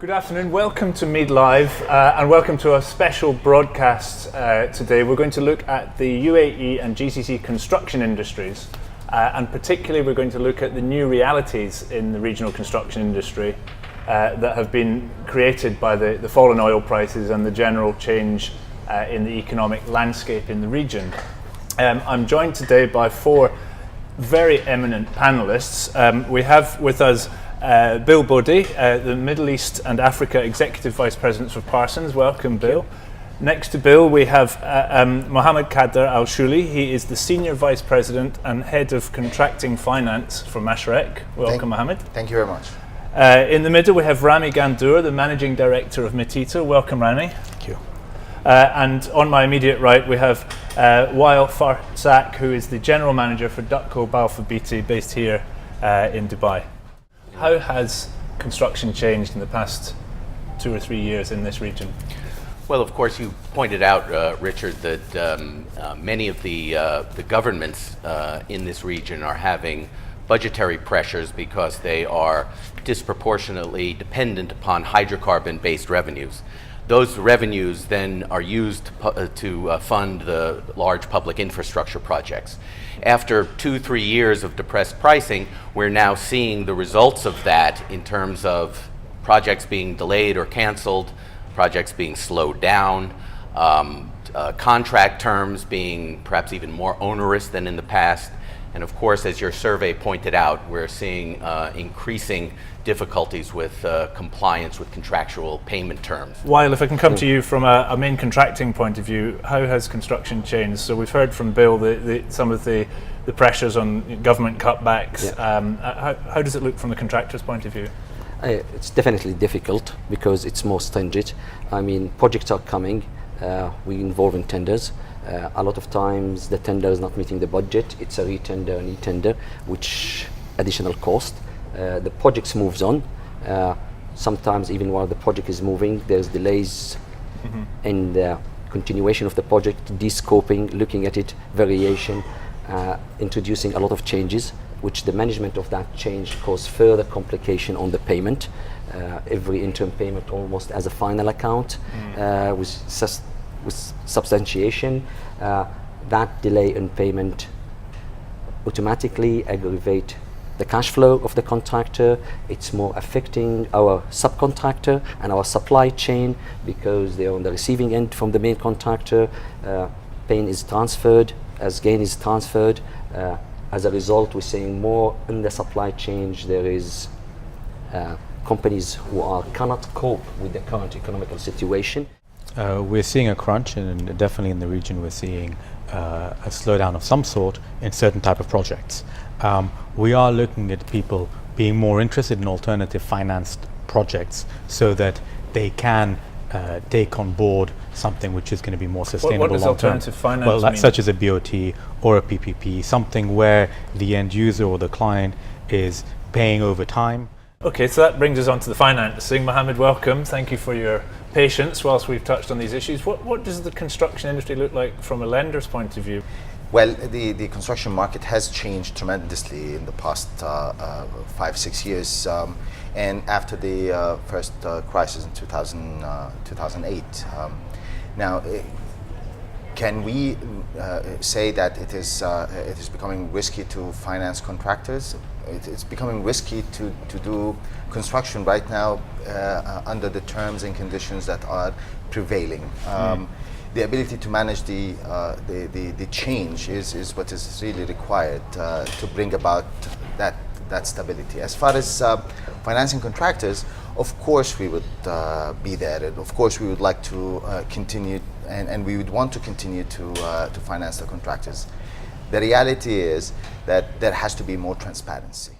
Good afternoon, welcome to MEED Live and welcome to our special broadcast today. We're going to look at the UAE and GCC construction industries and particularly we're going to look at the new realities in the regional construction industry that have been created by the fall in oil prices and the general change in the economic landscape in the region. I'm joined today by four very eminent panelists. We have with us Bill Bodie, the Middle East and Africa Executive Vice President for Parsons. Welcome, Bill. Next to Bill, we have Mohammad Khader al-Shouli. He is the Senior Vice President and Head of Contracting Finance for Mashreq. Welcome, Mohammad. Thank you very much. In the middle, we have Rami Ghandour, the Managing Director of Metito. Welcome, Rami. Thank you. And on my immediate right, we have Wael Farsakh, who is the General Manager for Dutco, Balfour, Beatty, based here in Dubai. How has construction changed in the past 2 or 3 years in this region? Well, of course, you pointed out, Richard, that many of the governments in this region are having budgetary pressures because they are disproportionately dependent upon hydrocarbon-based revenues. Those revenues then are used to fund the large public infrastructure projects. After 2-3 years of depressed pricing, we're now seeing the results of that in terms of projects being delayed or canceled, projects being slowed down, contract terms being perhaps even more onerous than in the past. And of course, as your survey pointed out, we're seeing increasing difficulties with compliance with contractual payment terms. Wael, if I can come to you from a main contracting point of view, how has construction changed? So we've heard from Bill some of the pressures on government cutbacks. Yeah. How does it look from the contractor's point of view? It's definitely difficult because it's more stringent. I mean, projects are coming, we involve in tenders. A lot of times the tender is not meeting the budget, it's a re-tender and e-tender, which additional cost. The project moves on. Sometimes even while the project is moving, there's delays in the continuation of the project, de-scoping, looking at it, variation, introducing a lot of changes, which the management of that change cause further complication on the payment. Every interim payment almost as a final account with substantiation. That delay in payment automatically aggravate the cash flow of the contractor. It's more affecting our subcontractor and our supply chain because they're on the receiving end from the main contractor. Pain is transferred as gain is transferred. As a result, we're seeing more in the supply chain. There is companies who cannot cope with the current economical situation. We're seeing a crunch, and definitely in the region we're seeing a slowdown of some sort in certain type of projects. We are looking at people being more interested in alternative financed projects so that they can take on board something which is going to be more sustainable long term. What does alternative finance mean? Such as a BOT or a PPP, something where the end user or the client is paying over time. Okay, so that brings us on to the financing. Mohammad, welcome. Thank you for your patience whilst we've touched on these issues. What does the construction industry look like from a lender's point of view? Well, the construction market has changed tremendously in the past 5-6 years. And after the first crisis in 2008. Now, can we say that it is becoming risky to finance contractors? It's becoming risky to do construction right now under the terms and conditions that are prevailing. The ability to manage the change is what is really required to bring about that stability. As far as financing contractors, of course we would be there, and of course we would like to continue, and we would want to continue to finance the contractors. The reality is that there has to be more transparency.